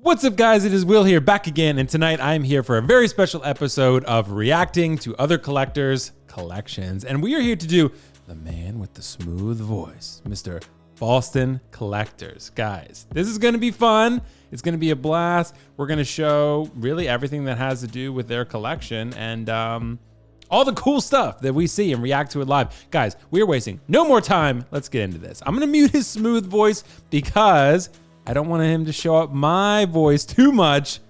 What's up, guys? It is Will here, back again, and tonight I'm here for a very special episode of reacting to other collectors' collections, and we are here to do the man with the smooth voice, Mr. Boston Collectors. Guys, this is going to be fun. It's going to be a blast. We're going to show really everything that has to do with their collection and all the cool stuff that we see and react to it live. Guys, we're wasting no more time. Let's get into this. I'm going to mute his smooth voice because I don't want him to show up my voice too much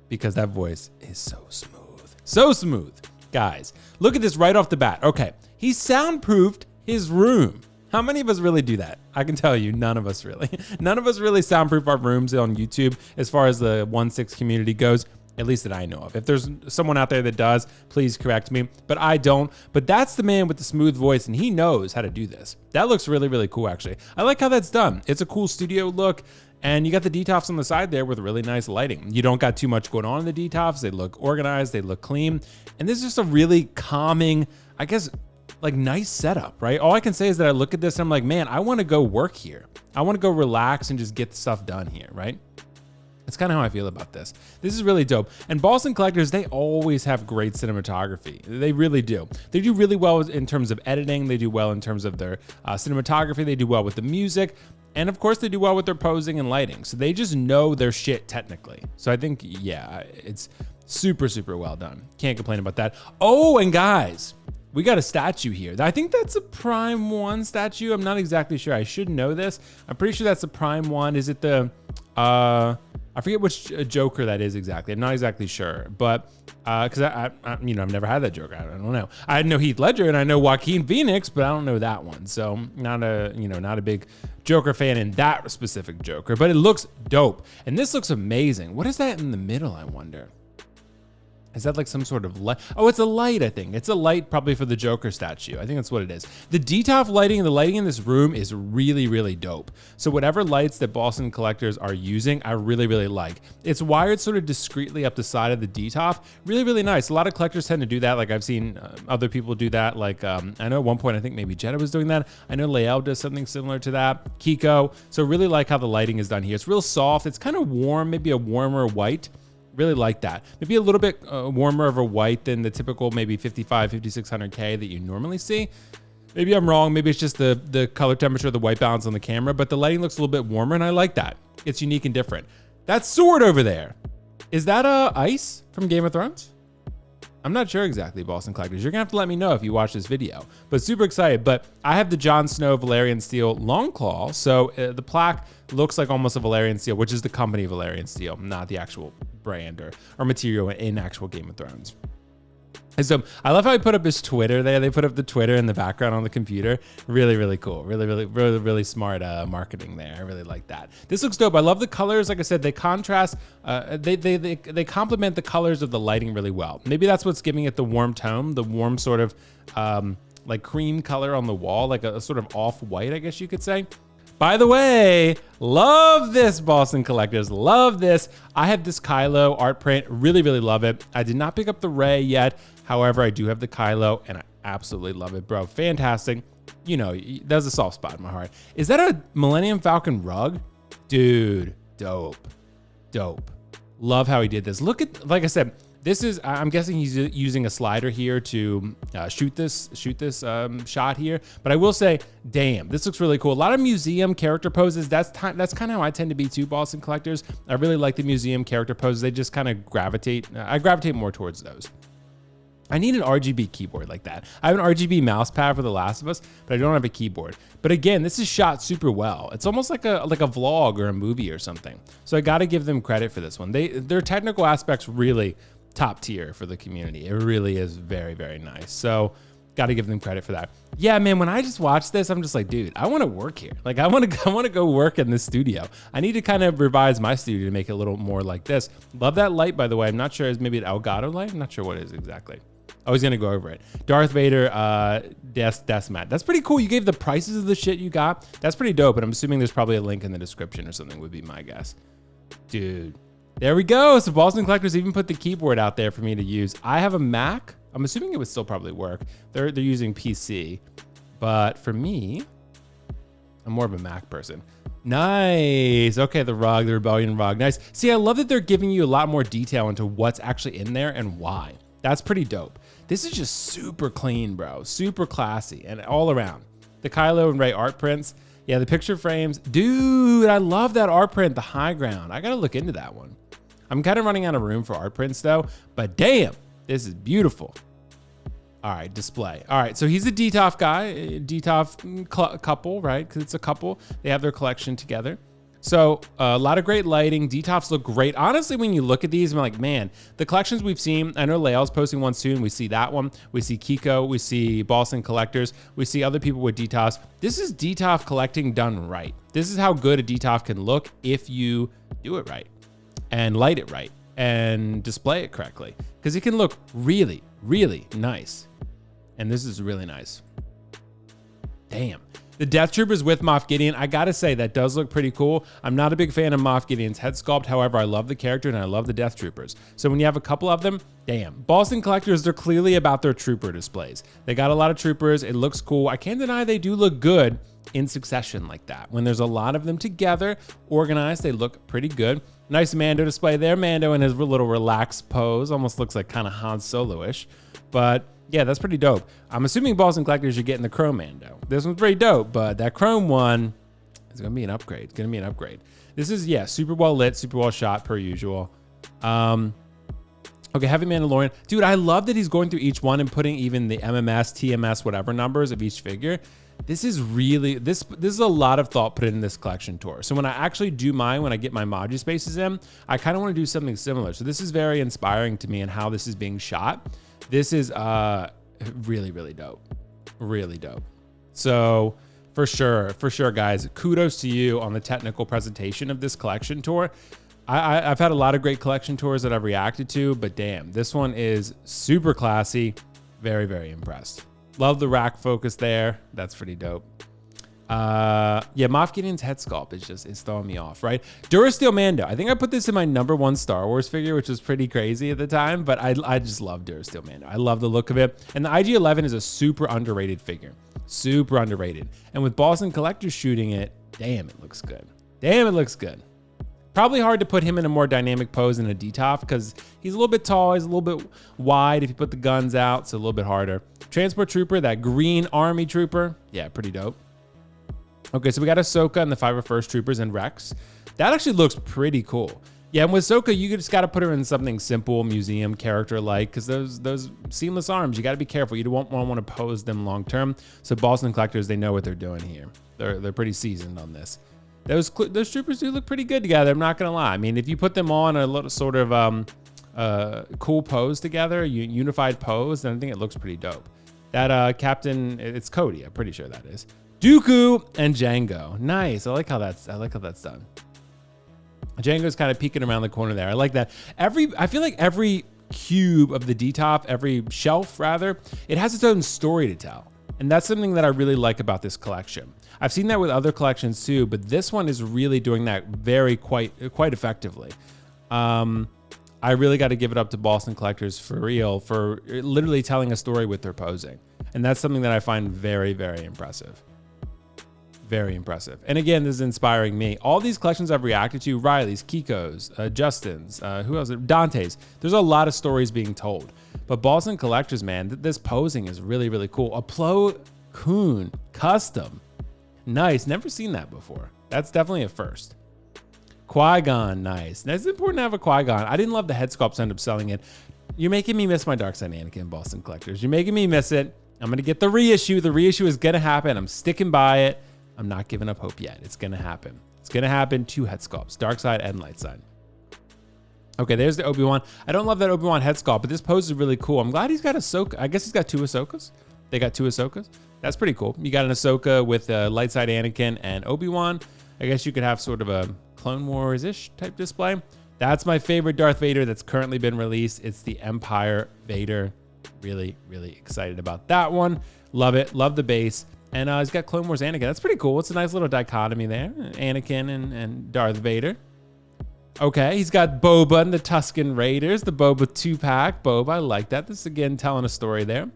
because that voice is so smooth. So smooth. Guys, look at this right off the bat. Okay, he soundproofed his room. How many of us really do that? I can tell you, none of us really. None of us really soundproof our rooms on YouTube as far as the 1/6 community goes, at least that I know of. If there's someone out there that does, please correct me, but I don't. But that's the man with the smooth voice, and he knows how to do this. That looks really, really cool, actually. I like how that's done. It's a cool studio look. And you got the Detolfs on the side there with really nice lighting. You don't got too much going on in the Detolfs. They look organized, they look clean. And this is just a really calming, I guess, like nice setup, right? All I can say is that I look at this and I'm like, man, I wanna go work here. I wanna go relax and just get stuff done here, right? That's kind of how I feel about this. This is really dope. And Boston Collectors, they always have great cinematography. They really do. They do really well in terms of editing. They do well in terms of their cinematography. They do well with the music. And of course, they do well with their posing and lighting. So they just know their shit technically. So I think, yeah, it's super, super well done. Can't complain about that. Oh, and guys, we got a statue here. I think that's a Prime 1 statue. I'm not exactly sure. I should know this. I'm pretty sure that's a Prime 1. Is it the, I forget which Joker that is exactly. I'm not exactly sure, but because I've never had that Joker. I don't know. I know Heath Ledger and I know Joaquin Phoenix, but I don't know that one. So not a big Joker fan in that specific Joker, but it looks dope. And this looks amazing. What is that in the middle, I wonder? Is that like some sort of light? Oh, it's a light, I think. It's a light probably for the Joker statue. I think that's what it is. The Detolf lighting and the lighting in this room is really, really dope. So whatever lights that Boston Collectors are using, I really, really like. It's wired sort of discreetly up the side of the Detolf. Really, really nice. A lot of collectors tend to do that. Like I've seen other people do that. Like I know at one point, I think maybe Jetta was doing that. I know Lael does something similar to that. Kiko. So really like how the lighting is done here. It's real soft. It's kind of warm, maybe a warmer white. Really like that. Maybe a little bit warmer of a white than the typical maybe 5600K that you normally see. Maybe I'm wrong. Maybe it's just the color temperature, the white balance on the camera, but the lighting looks a little bit warmer and I like that. It's unique and different. That sword over there, is that ice from Game of Thrones? I'm not sure exactly, Boston Collectors. You're gonna have to let me know if you watch this video, but super excited. But I have the Jon Snow Valerian Steel Long Claw. So the plaque looks like almost a Valerian Steel, which is the company Valerian Steel, not the actual brand or material in actual Game of Thrones. And so I love how he put up his Twitter there. They put up the Twitter in the background on the computer. Really, really cool. Really, really, really, really smart marketing there. I really like that. This looks dope. I love the colors. Like I said, they contrast. They complement the colors of the lighting really well. Maybe that's what's giving it the warm tone, the warm sort of like cream color on the wall, like a sort of off-white, I guess you could say. By the way, love this, Boston Collectors. Love this. I have this Kylo art print. Really, really love it. I did not pick up the Rey yet. However, I do have the Kylo, and I absolutely love it, bro. Fantastic. You know, there's a soft spot in my heart. Is that a Millennium Falcon rug? Dude, dope. Dope. Love how he did this. Look at, like I said, this is, I'm guessing he's using a slider here to shoot this shot here. But I will say, damn, this looks really cool. A lot of museum character poses. That's kind of how I tend to be too, Boston Collectors. I really like the museum character poses. They just kind of gravitate. I gravitate more towards those. I need an RGB keyboard like that. I have an RGB mouse pad for The Last of Us, but I don't have a keyboard. But again, this is shot super well. It's almost like a vlog or a movie or something. So I got to give them credit for this one. Their technical aspects really top tier for the community. It really is very, very nice. So got to give them credit for that. Yeah, man, when I just watched this, I'm just like, dude, I want to work here. Like I want to go work in this studio. I need to kind of revise my studio to make it a little more like this. Love that light, by the way. I'm not sure, is maybe an Elgato light? I'm not sure what it is exactly. I was gonna go over it. Darth Vader desk mat. That's pretty cool. You gave the prices of the shit you got. That's pretty dope. And I'm assuming there's probably a link in the description or something would be my guess. Dude, there we go. So Boston Collectors even put the keyboard out there for me to use. I have a Mac. I'm assuming it would still probably work. They're using PC, but for me, I'm more of a Mac person. Nice. Okay, the rug, the rebellion rug. Nice. See, I love that they're giving you a lot more detail into what's actually in there and why. That's pretty dope. This is just super clean, bro. Super classy and all around. The Kylo and Rey art prints. Yeah, the picture frames. Dude, I love that art print, the high ground. I gotta look into that one. I'm kind of running out of room for art prints though, but damn, this is beautiful. All right, display. All right, so he's a Detolf guy, Detolf couple, right? Because it's a couple. They have their collection together. So a lot of great lighting. Detolfs look great. Honestly, when you look at these, I'm like, man, the collections we've seen, I know Lael's posting one soon. We see that one. We see Kiko. We see BostonCollectors. We see other people with Detolfs. This is Detolf collecting done right. This is how good a Detolf can look if you do it right and light it right and display it correctly. Because it can look really, really nice. And this is really nice. Damn. The Death Troopers with Moff Gideon, I gotta say, that does look pretty cool. I'm not a big fan of Moff Gideon's head sculpt. However, I love the character and I love the Death Troopers. So when you have a couple of them, damn. BostonCollectors, they're clearly about their trooper displays. They got a lot of troopers. It looks cool. I can't deny they do look good in succession like that. When there's a lot of them together, organized, they look pretty good. Nice Mando display there. Mando in his little relaxed pose. Almost looks like kind of Han Solo-ish. But yeah, that's pretty dope. I'm assuming BostonCollectors, you're getting the Chrome Mando. This one's pretty dope, but that Chrome one is gonna be an upgrade. It's gonna be an upgrade. This is, yeah, super well lit, super well shot per usual. Okay, Heavy Mandalorian. Dude, I love that he's going through each one and putting even the MMS, TMS, whatever numbers of each figure. This is really, this is a lot of thought put in this collection tour. So when I actually do mine, when I get my Maji spaces in, I kind of want to do something similar. So this is very inspiring to me and how this is being shot. This is really, really dope. Really dope. So for sure, guys, kudos to you on the technical presentation of this collection tour. I've had a lot of great collection tours that I've reacted to, but damn, this one is super classy. Very, very impressed. Love the rack focus there. That's pretty dope. Yeah, Moff Gideon's head sculpt is throwing me off, right? Durasteel Mando. I think I put this in my #1 Star Wars figure, which was pretty crazy at the time, but I just love Durasteel Mando. I love the look of it. And the IG-11 is a super underrated figure. Super underrated. And with BostonCollectors shooting it, damn, it looks good. Damn, it looks good. Probably hard to put him in a more dynamic pose than a Detolf because he's a little bit tall, he's a little bit wide if you put the guns out, so a little bit harder. Transport Trooper, that green army trooper, yeah, pretty dope. Okay, so we got Ahsoka and the 501st Troopers and Rex. That actually looks pretty cool. Yeah, and with Ahsoka, you just got to put her in something simple, museum character-like, because those seamless arms, you got to be careful. You don't want to pose them long-term. So BostonCollectors, they know what they're doing here. They're pretty seasoned on this. Those troopers do look pretty good together. I'm not gonna lie. I mean, if you put them on a little sort of cool pose together, unified pose, then I think it looks pretty dope. That Captain, it's Cody. I'm pretty sure that is Dooku and Jango. Nice. I like how that's done. Django's kind of peeking around the corner there. I like that. I feel like every cube of the Detolf, every shelf rather, it has its own story to tell. And that's something that I really like about this collection. I've seen that with other collections too, but this one is really doing that quite effectively. I really got to give it up to BostonCollectors for real, for literally telling a story with their posing. And that's something that I find very, very impressive. Very impressive. And again, this is inspiring me. All these collections I've reacted to, Riley's, Kiko's, Justin's, who else? Dante's. There's a lot of stories being told. But BostonCollectors, man, this posing is really, really cool. A Plo Koon custom. Nice. Never seen that before. That's definitely a first. Qui-Gon, nice. That's important to have a Qui-Gon. I didn't love the head sculpts, end up selling it. You're making me miss my Dark Side Anakin, BostonCollectors. You're making me miss it. I'm going to get the reissue. The reissue is going to happen. I'm sticking by it. I'm not giving up hope yet. It's going to happen. It's going to happen. 2 head sculpts, Dark Side and Light Side. Okay, there's the Obi-Wan. I don't love that Obi-Wan head sculpt, but this pose is really cool. I'm glad he's got Ahsoka. I guess he's got 2 Ahsokas. They got 2 Ahsokas. That's pretty cool. You got an Ahsoka with Light Side Anakin and Obi-Wan. I guess you could have sort of a Clone Wars-ish type display. That's my favorite Darth Vader that's currently been released. It's the Empire Vader. Really, really excited about that one. Love it. Love the base. And he's got Clone Wars Anakin. That's pretty cool. It's a nice little dichotomy there. Anakin and Darth Vader. Okay, he's got Boba and the Tusken Raiders. The Boba 2-pack. Boba, I like that. This is, again, telling a story there.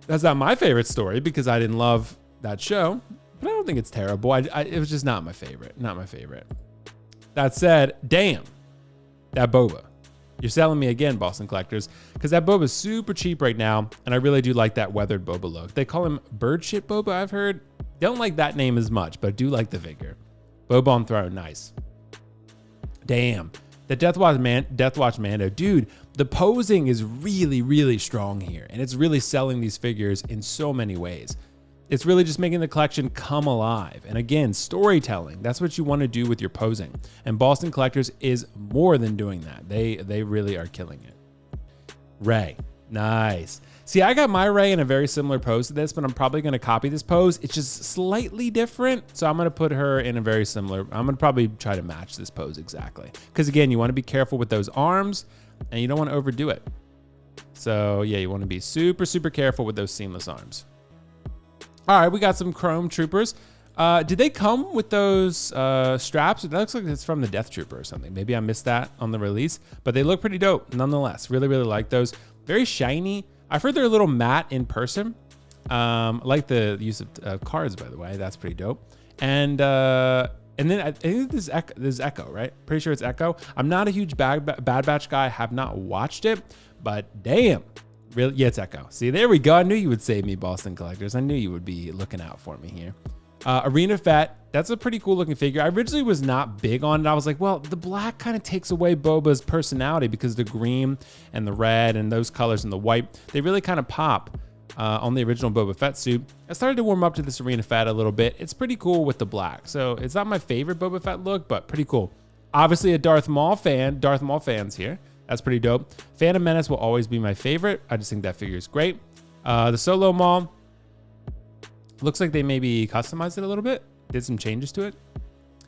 That's not my favorite story because I didn't love that show. but I don't think it's terrible. It was just not my favorite. Not my favorite. That said, damn, that boba. You're selling me again, Boston Collectors, because that boba is super cheap right now, and I really do like that weathered boba look. They call him bird shit boba, I've heard. Don't like that name as much, but I do like the figure. Boba on throne, nice. Damn, the Deathwatch Mando, dude. The posing is really, really strong here, and it's really selling these figures in so many ways. It's really just making the collection come alive. And again, storytelling, that's what you want to do with your posing. And Boston Collectors is more than doing that. They really are killing it. Rey, nice. See, I got my Rey in a very similar pose to this, but I'm probably going to copy this pose. It's just slightly different. So I'm going to put her in a very similar, I'm going to probably try to match this pose exactly. Because again, you want to be careful with those arms and you don't want to overdo it. So yeah, you want to be super, super careful with those seamless arms. All right, we got some Chrome Troopers. Did they come with those straps? It looks like it's from the Death Trooper or something. Maybe I missed that on the release, but they look pretty dope nonetheless. Really, really like those. Very shiny. I've heard they're a little matte in person. I like the use of cards, by the way. That's pretty dope. And then I think this is Echo, right? Pretty sure it's Echo. I'm not a huge Bad Batch guy. I have not watched it, but damn. Really? Yeah, it's Echo. See, there we go. I knew you would save me, Boston Collectors. I knew you would be looking out for me here. Arena Fett. That's a pretty cool looking figure. I originally was not big on it. I was like, well, the black kind of takes away Boba's personality because the green and the red and those colors and the white, they really kind of pop on the original Boba Fett suit. I started to warm up to this Arena Fett a little bit. It's pretty cool with the black. So it's not my favorite Boba Fett look, but pretty cool. Obviously a Darth Maul fan. Darth Maul fans here. That's pretty dope. Phantom Menace will always be my favorite. I just think that figure is great. The Solo Maul. Looks like they maybe customized it a little bit. Did some changes to it.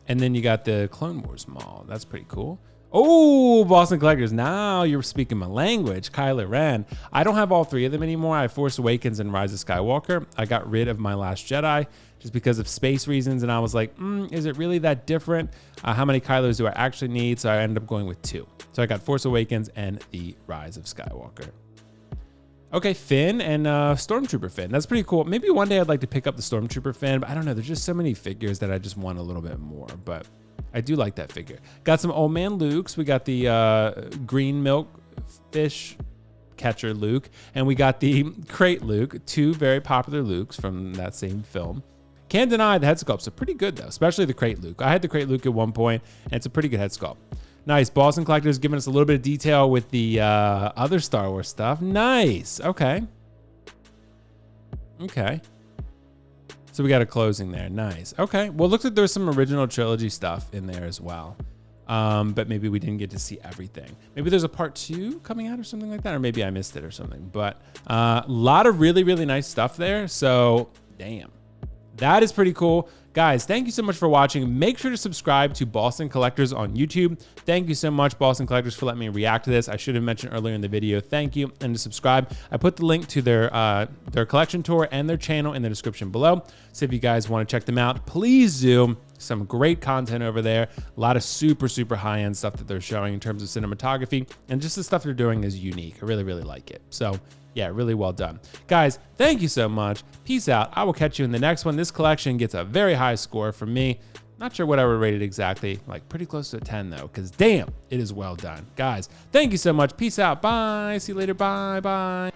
And then you got the Clone Wars Maul. That's pretty cool. Oh, Boston Collectors. Now you're speaking my language. Kylo Ren. I don't have all three of them anymore. I have Force Awakens and Rise of Skywalker. I got rid of my Last Jedi just because of space reasons. And I was like, is it really that different? How many Kylos do I actually need? So I ended up going with 2. So I got Force Awakens and the Rise of Skywalker. Okay, Finn and Stormtrooper Finn. That's pretty cool. Maybe one day I'd like to pick up the Stormtrooper Finn, but I don't know. There's just so many figures that I just want a little bit more. But I do like that figure. Got some Old Man Lukes. We got the green milk fish catcher Luke, and we got the crate Luke. 2 very popular Lukes from that same film. Can't deny the head sculpts are pretty good though, especially the crate Luke. I had the crate Luke at one point, and it's a pretty good head sculpt. Nice. Boston Collectors giving us a little bit of detail with the other Star Wars stuff. Nice. Okay. Okay. So we got a closing there. Nice. Okay. Well, it looks like there's some original trilogy stuff in there as well. But maybe we didn't get to see everything. Maybe there's a part 2 coming out or something like that, or maybe I missed it or something. But a lot of really, really nice stuff there. So, damn. That is pretty cool. Guys, thank you so much for watching. Make sure to subscribe to Boston Collectors on YouTube. Thank you so much, Boston Collectors, for letting me react to this. I should have mentioned earlier in the video. Thank you. And to subscribe, I put the link to their collection tour and their channel in the description below. So if you guys want to check them out, please do. Some great content over there. A lot of super, super high-end stuff that they're showing in terms of cinematography. And just the stuff they're doing is unique. I really, really like it. So yeah, really well done. Guys, thank you so much. Peace out. I will catch you in the next one. This collection gets a very high score from me. Not sure what I would rate it exactly. Like pretty close to a 10 though, because damn, it is well done. Guys, thank you so much. Peace out. Bye. See you later. Bye. Bye.